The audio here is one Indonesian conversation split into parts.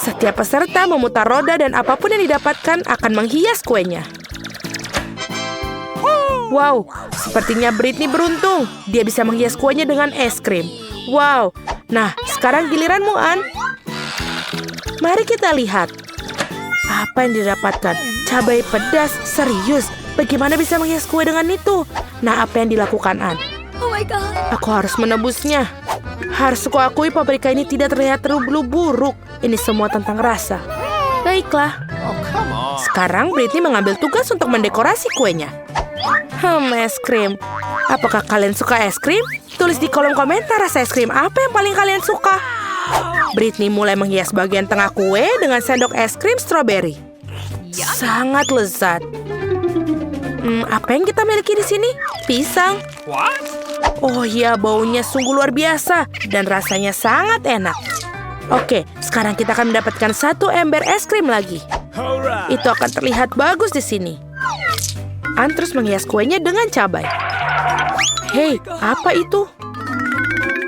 Setiap peserta memutar roda dan apapun yang didapatkan akan menghias kuenya. Wow, sepertinya Britney beruntung. Dia bisa menghias kuenya dengan es krim. Wow, nah sekarang giliranmu, Ann. Mari kita lihat. Apa yang didapatkan? Cabai pedas, serius. Bagaimana bisa menghias kue dengan itu? Nah, apa yang dilakukan, Ann? Oh my God. Aku harus menebusnya. Harus kuakui paprika ini tidak terlihat terlalu buruk. Ini semua tentang rasa. Baiklah. Sekarang Britney mengambil tugas untuk mendekorasi kuenya. Es krim. Apakah kalian suka es krim? Tulis di kolom komentar rasa es krim apa yang paling kalian suka. Britney mulai menghias bagian tengah kue dengan sendok es krim stroberi. Sangat lezat. Apa yang kita miliki di sini? Pisang. Oh iya, baunya sungguh luar biasa dan rasanya sangat enak. Oke, sekarang kita akan mendapatkan 1 ember es krim lagi. Itu akan terlihat bagus di sini. Ann terus menghias kuenya dengan cabai. Hei, apa itu?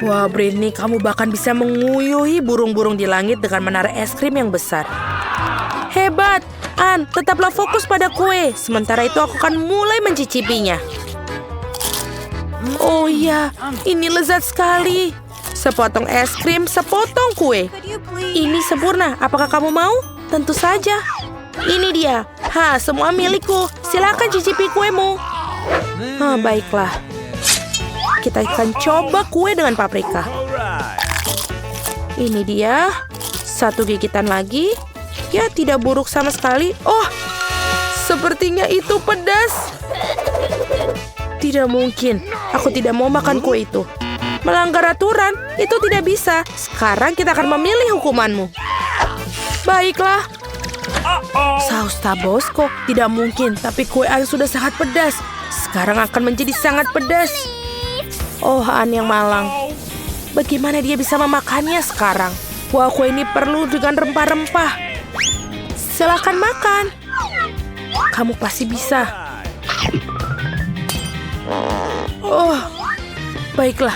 Wah, Britney, kamu bahkan bisa menguyuhi burung-burung di langit dengan menara es krim yang besar. Hebat! Ann, tetaplah fokus pada kue. Sementara itu aku akan mulai mencicipinya. Oh iya, ini lezat sekali. Sepotong es krim, sepotong kue. Ini sempurna. Apakah kamu mau? Tentu saja. Ini dia. Semua milikku. Silakan cicipi kuemu. Baiklah. Kita akan coba kue dengan paprika. Ini dia. 1 gigitan lagi. Ya, tidak buruk sama sekali. Oh, sepertinya itu pedas. Tidak mungkin. Aku tidak mau makan kue itu. Melanggar aturan, itu tidak bisa. Sekarang kita akan memilih hukumanmu. Baiklah. Saus Tabasco, tidak mungkin. Tapi kue Ann sudah sangat pedas. Sekarang akan menjadi sangat pedas. Oh, Ann yang malang. Bagaimana dia bisa memakannya sekarang? Wah, kue ini perlu dengan rempah-rempah. Silakan makan. Kamu pasti bisa. Oh, baiklah.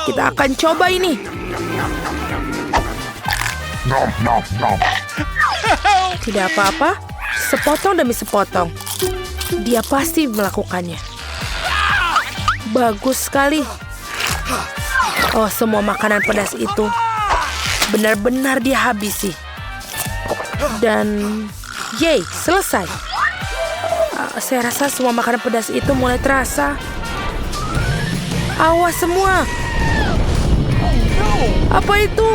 Kita akan coba ini. Tidak apa-apa. Sepotong demi sepotong. Dia pasti melakukannya. Bagus sekali. Oh, semua makanan pedas itu benar-benar dihabisi. Dan yay, selesai. Saya rasa semua makanan pedas itu mulai terasa. Awas semua. Apa itu?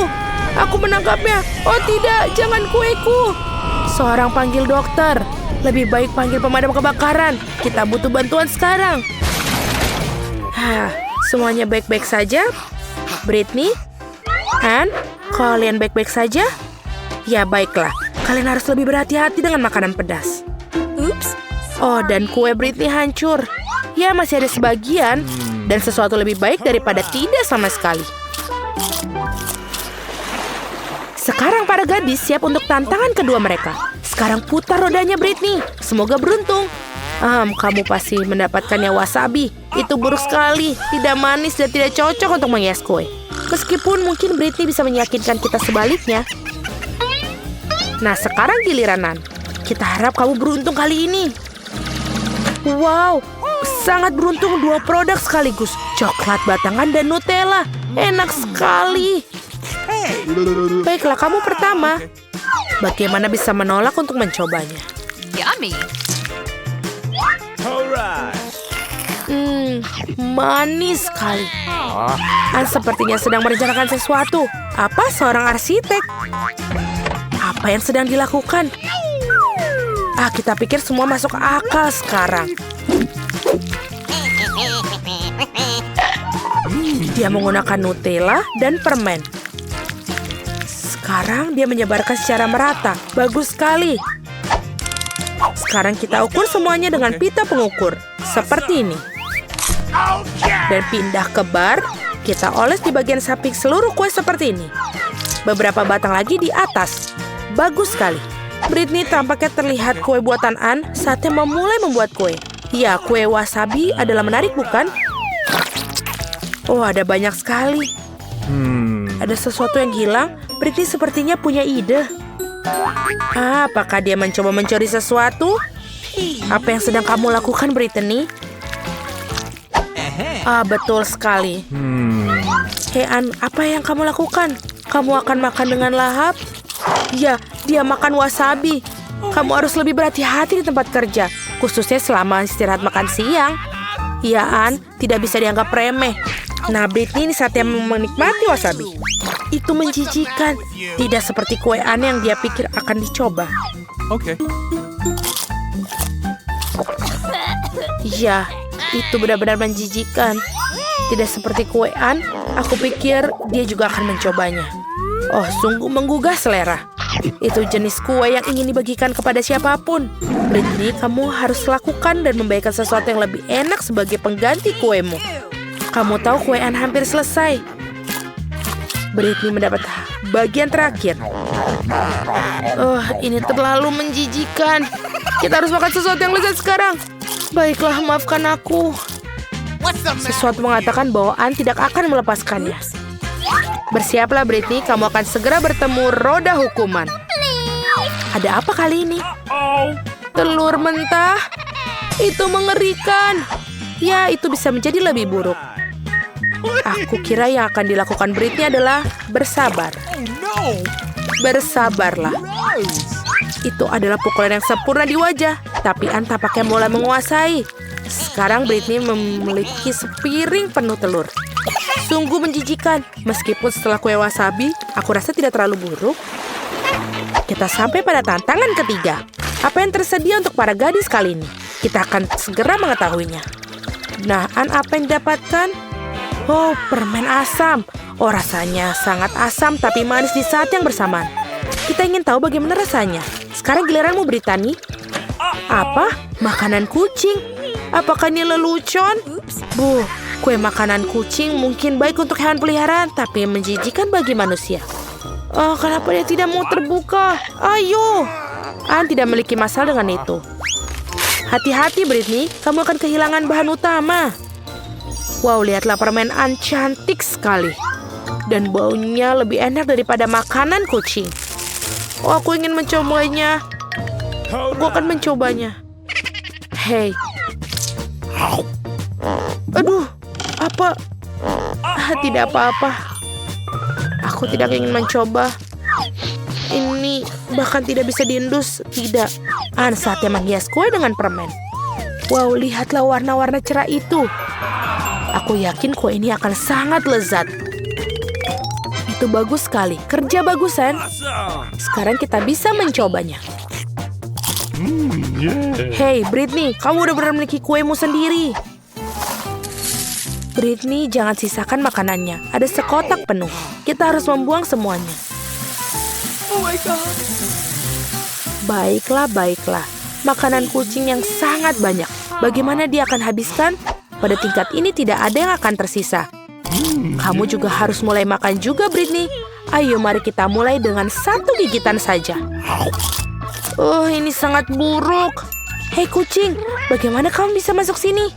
Aku menangkapnya. Oh tidak, jangan kueku. Seorang panggil dokter. Lebih baik panggil pemadam kebakaran. Kita butuh bantuan sekarang. Semuanya baik-baik saja? Britney? Ann? Kalian baik-baik saja? Ya baiklah. Kalian harus lebih berhati-hati dengan makanan pedas. Oops. Oh, dan kue Britney hancur. Ya, masih ada sebagian. Dan sesuatu lebih baik daripada tidak sama sekali. Sekarang para gadis siap untuk tantangan kedua mereka. Sekarang putar rodanya Britney. Semoga beruntung. Kamu pasti mendapatkannya wasabi. Itu buruk sekali. Tidak manis dan tidak cocok untuk menghias kue. Meskipun mungkin Britney bisa meyakinkan kita sebaliknya. Nah, sekarang giliran Ann. Kita harap kamu beruntung kali ini. Wow, sangat beruntung 2 produk sekaligus. Coklat batangan dan Nutella. Enak sekali. Baiklah, kamu pertama. Bagaimana bisa menolak untuk mencobanya? Yummy. Manis sekali. Ann sepertinya sedang merencanakan sesuatu. Apa seorang arsitek? Apa yang sedang dilakukan? Kita pikir semua masuk akal sekarang. Dia menggunakan Nutella dan permen. Sekarang dia menyebarkan secara merata. Bagus sekali. Sekarang kita ukur semuanya dengan pita pengukur. Seperti ini. Dan pindah ke bar. Kita oles di bagian samping seluruh kue seperti ini. Beberapa batang lagi di atas. Bagus sekali. Britney tampaknya terlihat kue buatan Ann saatnya memulai membuat kue. Ya, kue wasabi adalah menarik, bukan? Oh, ada banyak sekali. Ada sesuatu yang hilang. Britney sepertinya punya ide. Apakah dia mencoba mencuri sesuatu? Apa yang sedang kamu lakukan, Brittany? Betul sekali. Hei, Ann, apa yang kamu lakukan? Kamu akan makan dengan lahap? Ya, dia makan wasabi. Kamu harus lebih berhati-hati di tempat kerja, khususnya selama istirahat makan siang. Ya, Ann, tidak bisa dianggap remeh. Nah, Brittany ini saatnya menikmati wasabi. Itu menjijikan, tidak seperti kue Ann yang dia pikir akan dicoba. Oke. Ya, itu benar-benar menjijikan. Tidak seperti kue Ann, aku pikir dia juga akan mencobanya. Oh, sungguh menggugah selera. Itu jenis kue yang ingin dibagikan kepada siapapun. Brittany, kamu harus lakukan dan membagikan sesuatu yang lebih enak sebagai pengganti kuemu. Kamu tahu kue Ann hampir selesai. Brittany mendapat bagian terakhir. Ini terlalu menjijikan. Kita harus makan sesuatu yang lezat sekarang. Baiklah, maafkan aku. Sesuatu mengatakan bahwa Ann tidak akan melepaskannya. Bersiaplah, Brittany. Kamu akan segera bertemu roda hukuman. Ada apa kali ini? Telur mentah? Itu mengerikan. Ya, itu bisa menjadi lebih buruk. Aku kira yang akan dilakukan Brittany adalah bersabar. Bersabarlah. Itu adalah pukulan yang sempurna di wajah. Tapi Ann tampaknya mulai menguasai. Sekarang Brittany memiliki sepiring penuh telur. Sungguh menjijikan. Meskipun setelah kue wasabi, aku rasa tidak terlalu buruk. Kita sampai pada tantangan ketiga. Apa yang tersedia untuk para gadis kali ini? Kita akan segera mengetahuinya. Nah, Ann, apa yang didapatkan? Oh, permen asam. Oh, rasanya sangat asam tapi manis di saat yang bersamaan. Kita ingin tahu bagaimana rasanya. Sekarang giliranmu, Brittany. Apa? Makanan kucing? Apakah ini lelucon? Kue makanan kucing mungkin baik untuk hewan peliharaan, tapi menjijikan bagi manusia. Kenapa dia tidak mau terbuka? Ayo! Ann tidak memiliki masalah dengan itu. Hati-hati, Brittany. Kamu akan kehilangan bahan utama. Wow, lihatlah permen Ann cantik sekali. Dan baunya lebih enak daripada makanan kucing. Oh, aku ingin mencobanya. Aku akan mencobanya. Hei. Aduh, apa? Tidak apa-apa. Aku tidak ingin mencoba. Ini bahkan tidak bisa diendus. Tidak. Ann saatnya menghias kue dengan permen. Wow, lihatlah warna-warna cerah itu. Aku yakin kue ini akan sangat lezat. Itu bagus sekali. Kerja bagus, Ann. Sekarang kita bisa mencobanya. Hei, Brittany, kamu udah benar memiliki kuemu sendiri. Brittany, jangan sisakan makanannya. Ada sekotak penuh. Kita harus membuang semuanya. Oh my God. Baiklah, baiklah. Makanan kucing yang sangat banyak. Bagaimana dia akan habiskan? Pada tingkat ini tidak ada yang akan tersisa. Kamu juga harus mulai makan juga, Brittany. Ayo, mari kita mulai dengan satu gigitan saja. Ini sangat buruk. Hei kucing, bagaimana kamu bisa masuk sini?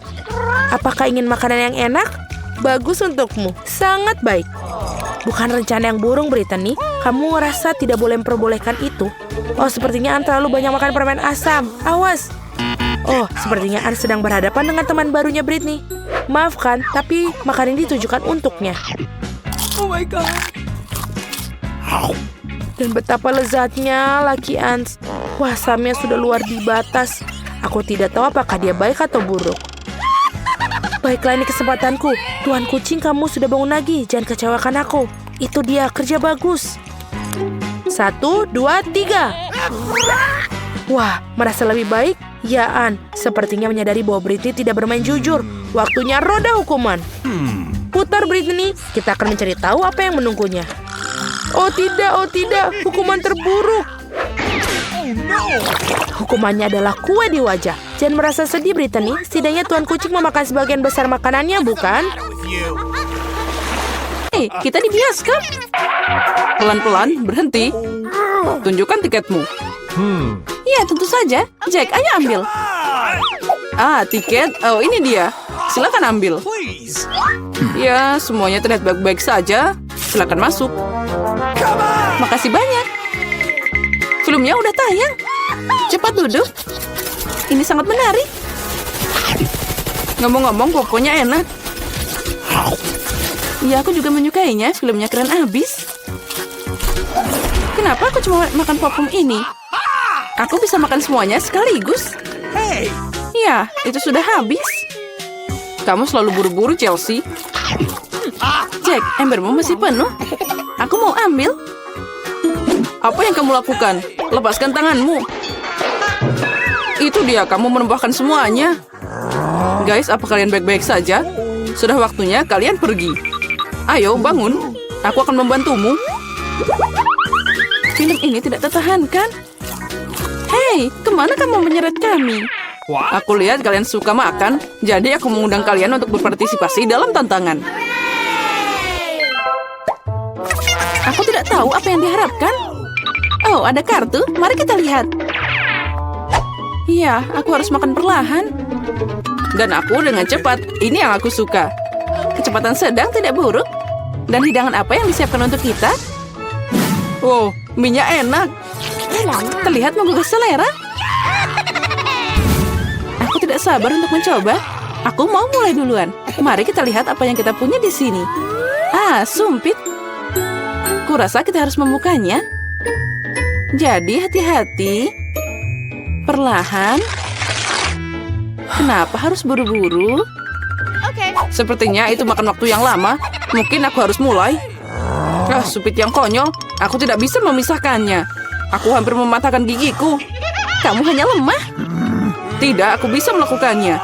Apakah ingin makanan yang enak? Bagus untukmu, sangat baik. Bukan rencana yang burung, Brittany. Kamu merasa tidak boleh memperbolehkan itu. Oh, sepertinya Ann terlalu banyak makan permen asam. Awas. Oh, sepertinya Ann sedang berhadapan dengan teman barunya Brittany. Maafkan, tapi makanan ini ditujukan untuknya. Oh my God. Dan betapa lezatnya laki Ann. Wah, asamnya sudah luar di batas. Aku tidak tahu apakah dia baik atau buruk. Baiklah, ini kesempatanku. Tuan kucing, kamu sudah bangun lagi. Jangan kecewakan aku. Itu dia, kerja bagus. 1, 2, 3. Wah, merasa lebih baik? Ya, Ann. Sepertinya menyadari bahwa Brittany tidak bermain jujur. Waktunya roda hukuman. Putar, Brittany. Kita akan mencari tahu apa yang menunggunya. Oh tidak. Hukuman terburuk. Hukumannya adalah kue di wajah. Jangan merasa sedih, Brittany. Setidaknya Tuan Kucing memakan sebagian besar makanannya, bukan? Hei, kita di bioskop. Pelan-pelan, berhenti. Tunjukkan tiketmu. Iya, tentu saja. Jack, ayo ambil. Tiket. Oh, ini dia. Silakan ambil. Ya, semuanya terlihat baik-baik saja. Silakan masuk. Makasih banyak. Filmnya udah tayang. Cepat duduk. Ini sangat menarik. Ngomong-ngomong, popcornnya enak. Iya, aku juga menyukainya. Filmnya keren abis. Kenapa aku cuma makan popcorn ini? Aku bisa makan semuanya sekaligus. Ya, itu sudah habis. Kamu selalu buru-buru, Chelsea. Jack, embermu masih penuh. Aku mau ambil. Apa yang kamu lakukan? Lepaskan tanganmu. Itu dia, kamu menumpahkan semuanya. Guys, apa kalian baik-baik saja? Sudah waktunya kalian pergi. Ayo, bangun. Aku akan membantumu. Film ini tidak tertahankan. Hei, kemana kamu menyeret kami? Aku lihat kalian suka makan, jadi aku mengundang kalian untuk berpartisipasi dalam tantangan. Aku tidak tahu apa yang diharapkan. Oh, ada kartu. Mari kita lihat. Iya, aku harus makan perlahan. Dan aku dengan cepat. Ini yang aku suka. Kecepatan sedang tidak buruk. Dan hidangan apa yang disiapkan untuk kita? Wow, minyak enak. Terlihat menggugah selera. Aku tidak sabar untuk mencoba. Aku mau mulai duluan. Mari kita lihat apa yang kita punya di sini. Ah, sumpit. Kurasa kita harus membukanya. Jadi hati-hati. Perlahan. Kenapa harus buru-buru? Sepertinya itu makan waktu yang lama. Mungkin aku harus mulai. Ah, supit yang konyol. Aku tidak bisa memisahkannya. Aku hampir mematahkan gigiku. Kamu hanya lemah. Tidak, aku bisa melakukannya.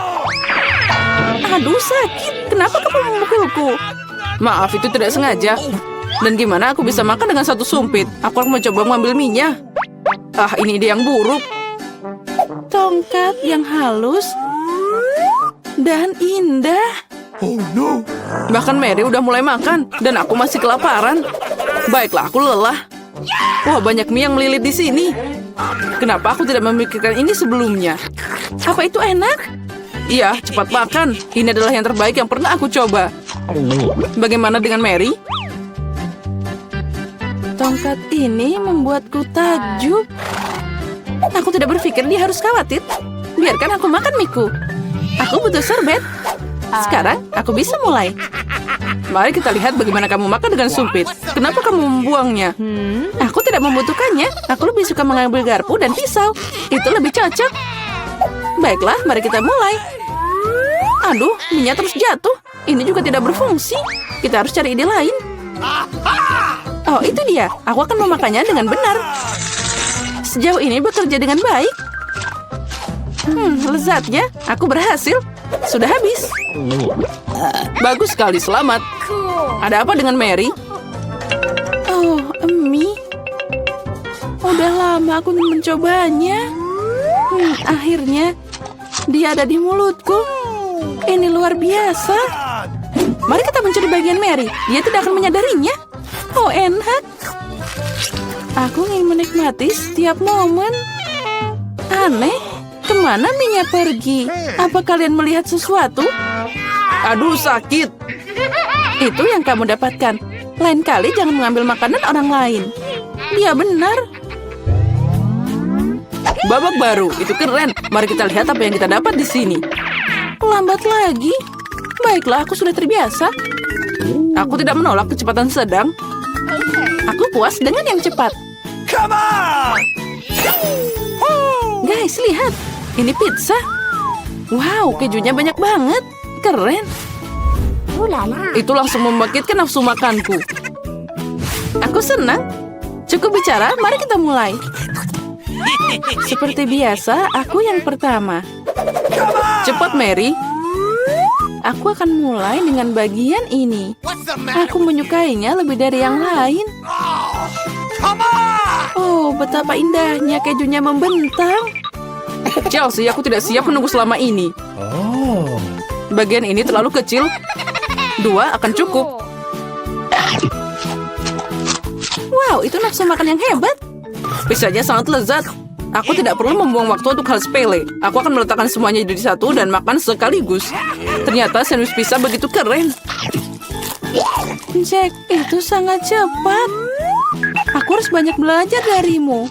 Aduh, sakit. Kenapa kamu memukulku? Maaf, itu tidak sengaja. Dan gimana aku bisa makan dengan satu sumpit? Aku akan mencoba mengambil minyak. Ah, ini ide yang buruk. Tongkat yang halus dan indah. Bahkan Mary udah mulai makan, dan aku masih kelaparan. Baiklah, aku lelah. Wah, banyak mie yang melilit di sini. Kenapa aku tidak memikirkan ini sebelumnya? Apa itu enak? Iya, cepat makan. Ini adalah yang terbaik yang pernah aku coba. Bagaimana dengan Mary? Tongkat ini membuatku takjub. Aku tidak berpikir dia harus khawatir. Biarkan aku makan miku. Aku butuh sorbet. Sekarang aku bisa mulai. Mari kita lihat bagaimana kamu makan dengan sumpit. Kenapa kamu membuangnya? Aku tidak membutuhkannya. Aku lebih suka mengambil garpu dan pisau. Itu lebih cocok. Baiklah, mari kita mulai. Aduh, minyak terus jatuh. Ini juga tidak berfungsi. Kita harus cari ide lain. Oh, itu dia. Aku akan memakannya dengan benar. Sejauh ini bekerja dengan baik. Lezatnya. Aku berhasil. Sudah habis. Bagus sekali, selamat. Ada apa dengan Mary? Oh, mie. Udah lama aku ingin mencobanya. Akhirnya, dia ada di mulutku. Ini luar biasa. Mari kita mencuri bagian Mary. Dia tidak akan menyadarinya. Oh, enak. Aku ingin menikmati setiap momen. Aneh, kemana minyak pergi? Apa kalian melihat sesuatu? Aduh, sakit. Itu yang kamu dapatkan. Lain kali jangan mengambil makanan orang lain. Dia benar. Babak baru, itu keren. Mari kita lihat apa yang kita dapat di sini. Lambat lagi. Baiklah, aku sudah terbiasa. Aku tidak menolak kecepatan sedang. Aku puas dengan yang cepat. Guys, lihat. Ini pizza. Wow, kejunya banyak banget. Keren. Itu langsung membangkitkan nafsu makanku. Aku senang. Cukup bicara, mari kita mulai. Seperti biasa, aku yang pertama. Cepat, Mary. Aku akan mulai dengan bagian ini. Aku menyukainya lebih dari yang lain. Oh, betapa indahnya kejunya membentang. Chelsea, aku tidak siap menunggu selama ini. Bagian ini terlalu kecil. 2 akan cukup. Wow, itu nafsu makan yang hebat. Pizzanya sangat lezat. Aku tidak perlu membuang waktu untuk hal sepele. Aku akan meletakkan semuanya jadi satu dan makan sekaligus. Ternyata sandwich pizza begitu keren. Jack, itu sangat cepat. Aku harus banyak belajar darimu.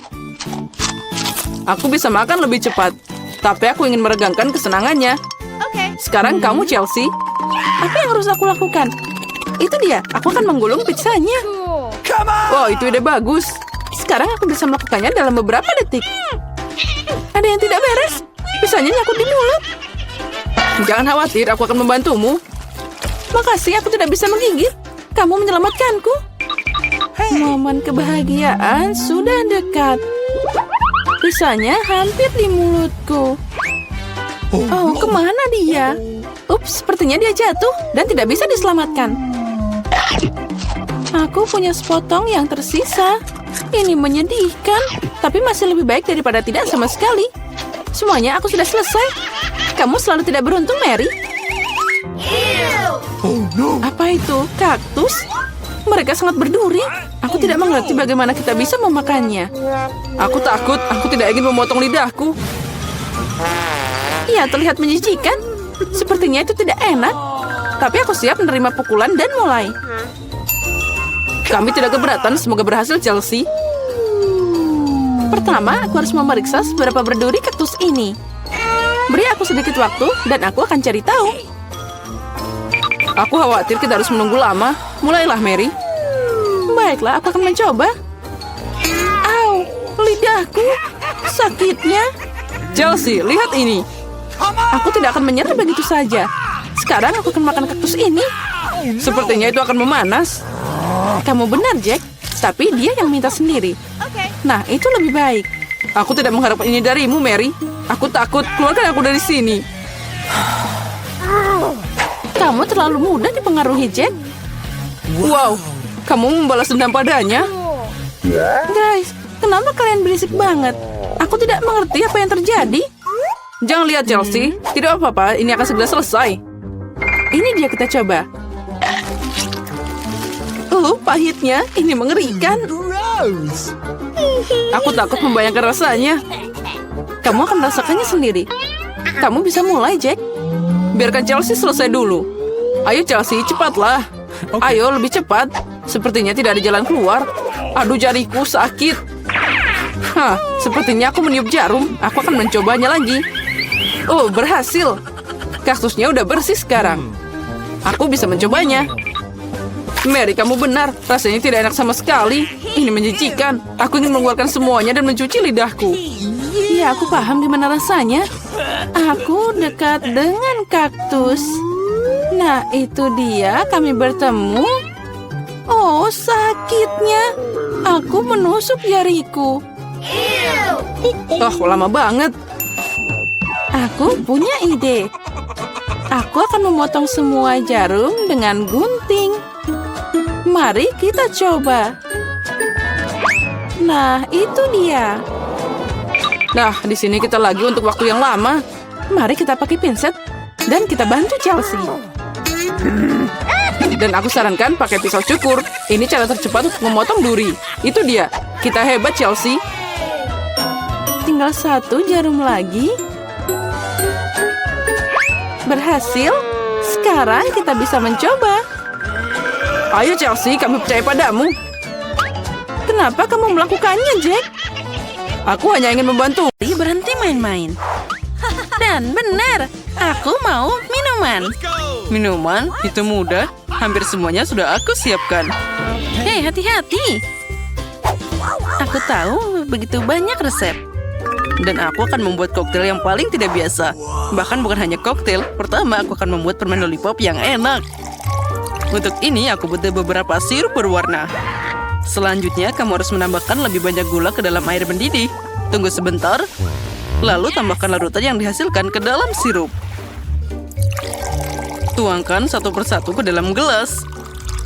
Aku bisa makan lebih cepat. Tapi aku ingin meregangkan kesenangannya. Sekarang kamu, Chelsea. Apa yang harus aku lakukan? Itu dia, aku akan menggulung pizzanya. Wow, itu ide bagus. Sekarang aku bisa melakukannya dalam beberapa detik. Ada yang tidak beres. Pizzanya nyangkut di mulut. Jangan khawatir, aku akan membantumu. Makasih, aku tidak bisa menggigit. Kamu menyelamatkanku. Momen kebahagiaan sudah dekat. Pizzanya hampir di mulutku. Oh, kemana dia? Ups, sepertinya dia jatuh dan tidak bisa diselamatkan. Aku punya sepotong yang tersisa. Ini menyedihkan, tapi masih lebih baik daripada tidak sama sekali. Semuanya aku sudah selesai. Kamu selalu tidak beruntung, Mary. Apa itu? Kaktus? Mereka sangat berduri. Aku tidak mengerti bagaimana kita bisa memakannya. Aku takut, aku tidak ingin memotong lidahku. Iya, terlihat menjijikan. Sepertinya itu tidak enak. Tapi aku siap menerima pukulan dan mulai. Kami tidak keberatan, semoga berhasil, Chelsea. Pertama, aku harus memeriksa seberapa berduri kaktus ini. Beri aku sedikit waktu, dan aku akan cari tahu. Aku khawatir kita harus menunggu lama. Mulailah, Mary. Baiklah, aku akan mencoba. Au, lidahku. Sakitnya. Chelsea, lihat ini. Aku tidak akan menyerah begitu saja. Sekarang aku akan makan kaktus ini. Sepertinya itu akan memanas. Kamu benar, Jack. Tapi dia yang minta sendiri. Nah, itu lebih baik. Aku tidak mengharapkan ini darimu, Mary. Aku takut. Keluarkan aku dari sini. Kamu terlalu mudah dipengaruhi, Jack. Wow, kamu membalas dendam padanya. Guys, kenapa kalian berisik banget? Aku tidak mengerti apa yang terjadi. Jangan lihat, Chelsea. Tidak apa-apa, ini akan segera selesai. Ini dia, kita coba. Pahitnya. Ini mengerikan. Aku takut membayangkan rasanya. Kamu akan merasakannya sendiri. Kamu bisa mulai, Jack. Biarkan Chelsea selesai dulu. Ayo, Chelsea, cepatlah. Ayo, lebih cepat. Sepertinya tidak ada jalan keluar. Aduh, jariku sakit. Hah, sepertinya aku meniup jarum. Aku akan mencobanya lagi. Oh, berhasil. Kaktusnya udah bersih sekarang. Aku bisa mencobanya. Mary, kamu benar. Rasanya tidak enak sama sekali. Ini menjijikan. Aku ingin mengeluarkan semuanya dan mencuci lidahku. Ya, aku paham gimana rasanya. Aku dekat dengan kaktus. Nah, itu dia. Kami bertemu. Oh, sakitnya. Aku menusuk jariku. Oh, lama banget. Aku punya ide. Aku akan memotong semua jarum dengan gunting. Mari kita coba. Nah, itu dia. Nah, di sini kita lagi untuk waktu yang lama. Mari kita pakai pinset dan kita bantu Chelsea. Dan aku sarankan pakai pisau cukur. Ini cara tercepat untuk memotong duri. Itu dia. Kita hebat, Chelsea. Tinggal satu jarum lagi. Berhasil. Sekarang kita bisa mencoba. Ayo, Chelsea, kami percaya padamu. Kenapa kamu melakukannya, Jack? Aku hanya ingin membantu. Berhenti main-main. Dan benar, aku mau minuman. Minuman? Itu mudah. Hampir semuanya sudah aku siapkan. Hei, hati-hati. Aku tahu begitu banyak resep. Dan aku akan membuat koktail yang paling tidak biasa. Bahkan bukan hanya koktail. Pertama, aku akan membuat permen lollipop yang enak. Untuk ini, aku butuh beberapa sirup berwarna. Selanjutnya, kamu harus menambahkan lebih banyak gula ke dalam air mendidih. Tunggu sebentar. Lalu tambahkan larutan yang dihasilkan ke dalam sirup. Tuangkan satu persatu ke dalam gelas.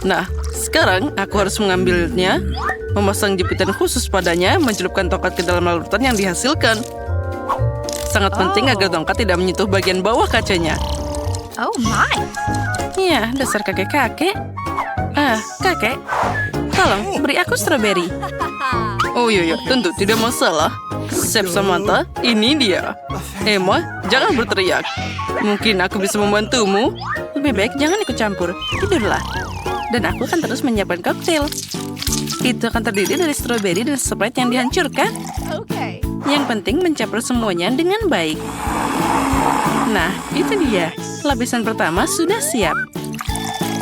Nah, sekarang aku harus mengambilnya, memasang jepitan khusus padanya, mencelupkan tongkat ke dalam larutan yang dihasilkan. Sangat penting agar tongkat tidak menyentuh bagian bawah kacanya. Oh my. Ya, dasar kakek-kakek. Kakek, tolong beri aku stroberi. Oh iya, tentu tidak masalah. Chef Samantha, ini dia. Emma, jangan berteriak. Mungkin aku bisa membantumu. Lebih baik jangan ikut campur. Tidurlah. Dan aku akan terus menyiapkan koktail. Itu akan terdiri dari stroberi dan Sprite yang dihancurkan. Yang penting mencampur semuanya dengan baik. Nah, itu dia. Lapisan pertama sudah siap.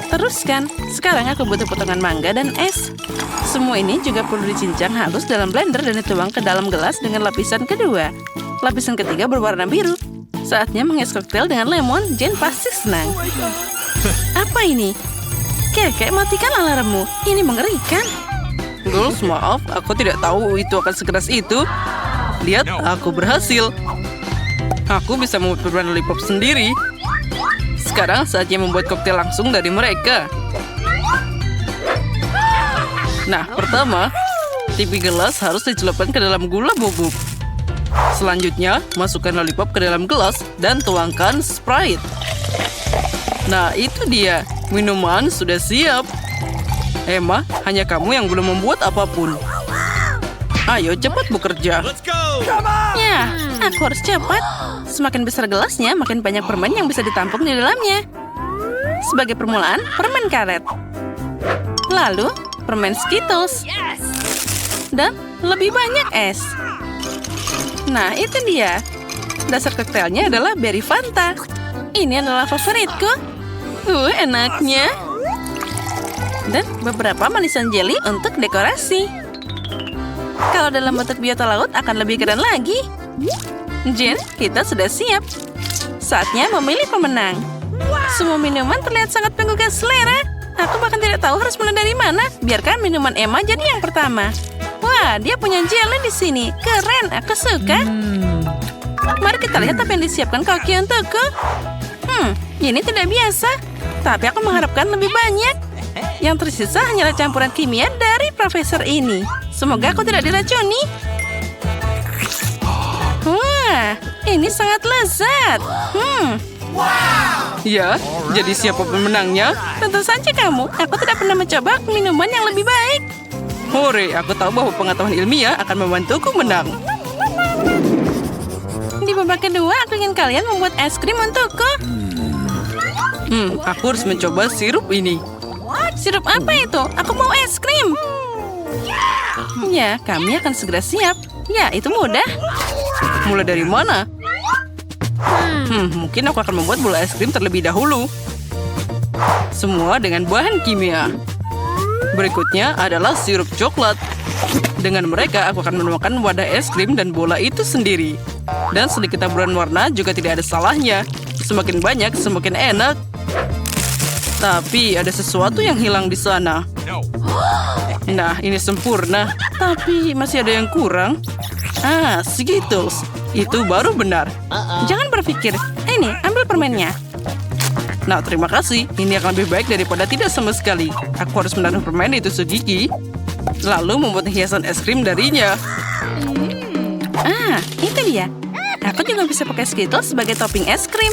Teruskan. Sekarang aku butuh potongan mangga dan es. Semua ini juga perlu dicincang halus dalam blender dan dituang ke dalam gelas dengan lapisan kedua. Lapisan ketiga berwarna biru. Saatnya menges koktail dengan lemon. Jen pasti senang. Apa ini? Kakek, matikan alarmmu. Ini mengerikan. Girls, maaf. Aku tidak tahu itu akan sekeras itu. Lihat, aku berhasil. Aku bisa membuat permen lollipop sendiri. Sekarang saatnya membuat koktail langsung dari mereka. Nah, pertama, tipi gelas harus dicelupkan ke dalam gula bubuk. Selanjutnya, masukkan lollipop ke dalam gelas dan tuangkan Sprite. Nah, itu dia. Minuman sudah siap. Emma, hanya kamu yang belum membuat apapun. Ayo, cepat bekerja. Ya, aku harus cepat. Semakin besar gelasnya, makin banyak permen yang bisa ditampung di dalamnya. Sebagai permulaan, permen karet. Lalu, permen Skittles. Dan lebih banyak es. Nah, itu dia. Dasar koktailnya adalah berry Fanta. Ini adalah favoritku. Enaknya. Dan beberapa manisan jelly untuk dekorasi. Kalau dalam bentuk biota laut akan lebih keren lagi. Jen, kita sudah siap. Saatnya memilih pemenang. Semua minuman terlihat sangat menggugah selera. Aku bahkan tidak tahu harus mulai dari mana. Biarkan minuman Emma jadi yang pertama. Wah, dia punya jelly di sini. Keren, aku suka. Mari kita lihat apa yang disiapkan Koki untukku. Ini tidak biasa. Tapi aku mengharapkan lebih banyak. Yang tersisa hanyalah campuran kimia dari profesor ini. Semoga aku tidak diracuni. Wah, ini sangat lezat. Ya, jadi siapa pemenangnya? Tentu saja kamu. Aku tidak pernah mencoba minuman yang lebih baik. Hore, aku tahu bahwa pengetahuan ilmiah akan membantuku menang. Di babak kedua, aku ingin kalian membuat es krim untukku. Aku harus mencoba sirup ini. Sirup apa itu? Aku mau es krim. Ya, kami akan segera siap. Ya, itu mudah. Mulai dari mana? Mungkin aku akan membuat bola es krim terlebih dahulu. Semua dengan bahan kimia. Berikutnya adalah sirup coklat. Dengan mereka, aku akan menemukan wadah es krim dan bola itu sendiri. Dan sedikit taburan warna juga tidak ada salahnya. Semakin banyak, semakin enak. Tapi ada sesuatu yang hilang di sana. Nah, ini sempurna. Tapi masih ada yang kurang. Skittles. Itu baru benar. Jangan berpikir. Ini, ambil permennya. Nah, terima kasih. Ini akan lebih baik daripada tidak sama sekali. Aku harus menaruh permen itu segigi. Lalu membuat hiasan es krim darinya. Itu dia. Aku juga bisa pakai Skittles sebagai topping es krim.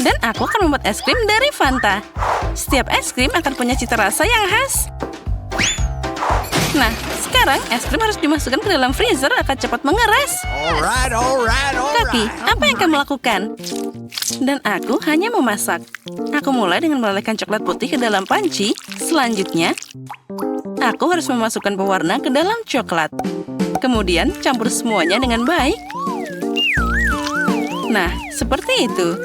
Dan aku akan membuat es krim dari Fanta. Setiap es krim akan punya cita rasa yang khas. Nah, sekarang es krim harus dimasukkan ke dalam freezer akan cepat mengeras. Koki, apa yang kamu lakukan? Dan aku hanya memasak. Aku mulai dengan melelehkan coklat putih ke dalam panci. Selanjutnya, aku harus memasukkan pewarna ke dalam coklat. Kemudian, campur semuanya dengan baik. Nah, seperti itu.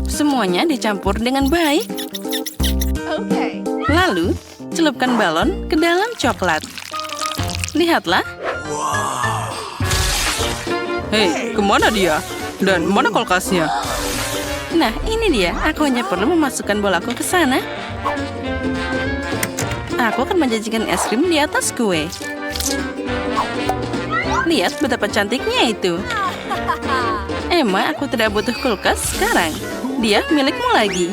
Semuanya dicampur dengan baik. Lalu, celupkan balon ke dalam coklat. Lihatlah. Hei, kemana dia? Dan mana kulkasnya? Nah, ini dia. Aku hanya perlu memasukkan bolaku ke sana. Aku akan menjanjikan es krim di atas kue. Lihat betapa cantiknya itu. Emma, aku tidak butuh kulkas sekarang. Dia milikmu lagi.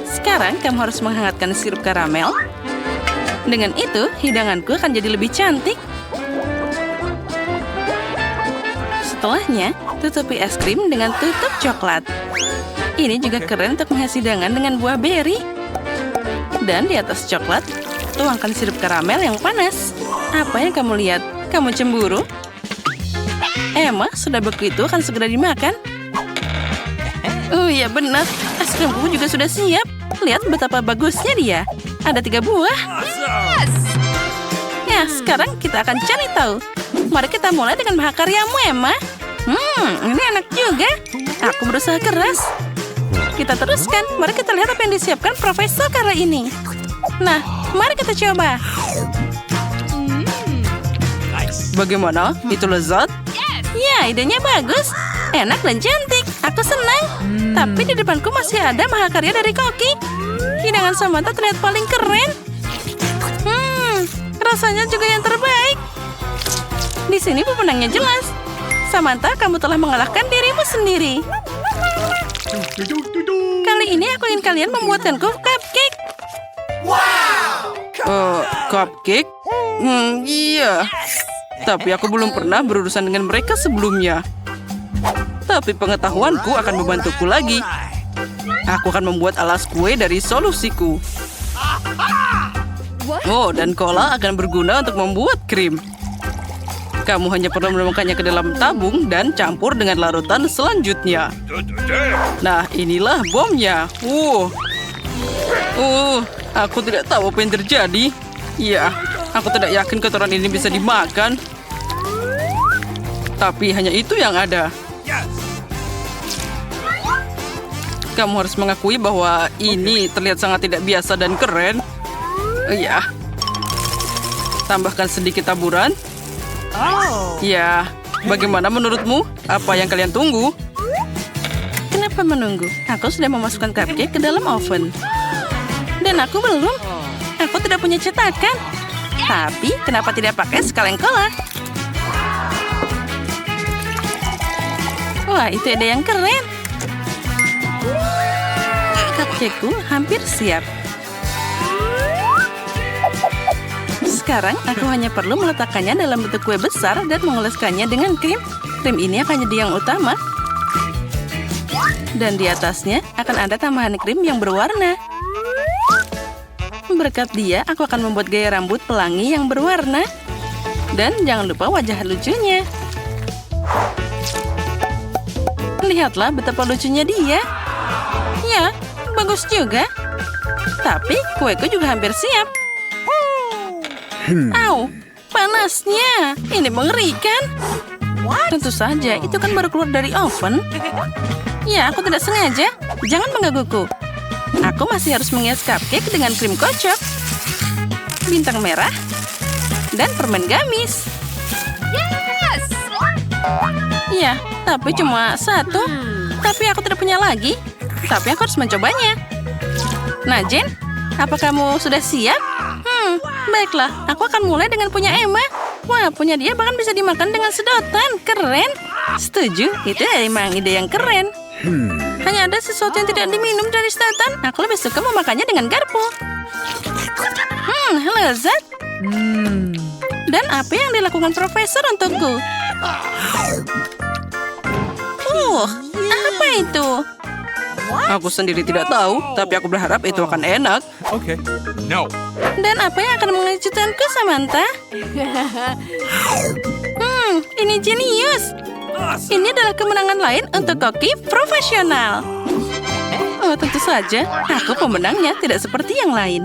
Sekarang kamu harus menghangatkan sirup karamel. Dengan itu, hidanganku akan jadi lebih cantik. Setelahnya, tutupi es krim dengan tutup coklat. Ini juga keren untuk menghias hidangan dengan buah beri. Dan di atas coklat, tuangkan sirup karamel yang panas. Apa yang kamu lihat? Kamu cemburu? Emma, sudah begitu akan segera dimakan. Oh iya benar, es krimku juga sudah siap. Lihat betapa bagusnya dia. Ada 3 buah. Ya, sekarang kita akan cari tahu. Mari kita mulai dengan mahakaryamu, Emma. Ini enak juga. Aku berusaha keras. Kita teruskan. Mari kita lihat apa yang disiapkan Profesor kali ini. Nah, mari kita coba. Bagaimana? Itu lezat? Ya, idenya bagus. Enak dan cantik. Aku senang. Tapi di depanku masih ada mahakarya dari Koki. Hidangan Samantha terlihat paling keren. Rasanya juga yang terbaik. Di sini pemenangnya jelas. Samantha, kamu telah mengalahkan dirimu sendiri. Kali ini aku ingin kalian membuatkanku cupcake. Cupcake? Iya. Tapi aku belum pernah berurusan dengan mereka sebelumnya. Tapi pengetahuanku akan membantuku lagi. Aku akan membuat alas kue dari solusiku. Oh, dan cola akan berguna untuk membuat krim. Kamu hanya perlu menuangkannya ke dalam tabung dan campur dengan larutan selanjutnya. Nah, inilah bomnya. Aku tidak tahu apa yang terjadi. Ya, aku tidak yakin kotoran ini bisa dimakan. Tapi hanya itu yang ada. Kamu harus mengakui bahwa ini terlihat sangat tidak biasa dan keren. Ya. Tambahkan sedikit taburan. Ya, bagaimana menurutmu? Apa yang kalian tunggu? Kenapa menunggu? Aku sudah memasukkan cupcake ke dalam oven. Dan aku belum. Aku tidak punya cetakan. Tapi, kenapa tidak pakai sekaleng cola? Wah, itu ada yang keren. Cupcakeku hampir siap. Sekarang aku hanya perlu meletakkannya dalam bentuk kue besar dan mengoleskannya dengan krim. Krim ini akan jadi yang utama. Dan di atasnya akan ada tambahan krim yang berwarna. Berkat dia, aku akan membuat gaya rambut pelangi yang berwarna. Dan jangan lupa wajah lucunya. Lihatlah betapa lucunya dia. Ya, bagus juga. Tapi kueku juga hampir siap. Au, panasnya. Ini mengerikan. Tentu saja, itu kan baru keluar dari oven. Ya, aku tidak sengaja. Jangan menggangguku. Aku masih harus menghias cupcake dengan krim kocok, bintang merah, dan permen gamis. Yes! Ya, tapi cuma satu. Tapi aku tidak punya lagi. Tapi aku harus mencobanya. Nah, Jen, apa kamu sudah siap? Baiklah, aku akan mulai dengan punya Emma. Wah, punya dia bahkan bisa dimakan dengan sedotan. Keren. Setuju, itu emang ide yang keren. Hanya ada sesuatu yang tidak diminum dari sedotan. Aku lebih suka memakannya dengan garpu. Lezat. Dan apa yang dilakukan Profesor untukku? Apa itu? Aku sendiri tidak tahu, tapi aku berharap itu akan enak. Okay. No. Dan apa yang akan mengejutkanku, Samantha? Ini jenius. Ini adalah kemenangan lain untuk koki profesional. Oh, tentu saja. Aku pemenangnya, tidak seperti yang lain.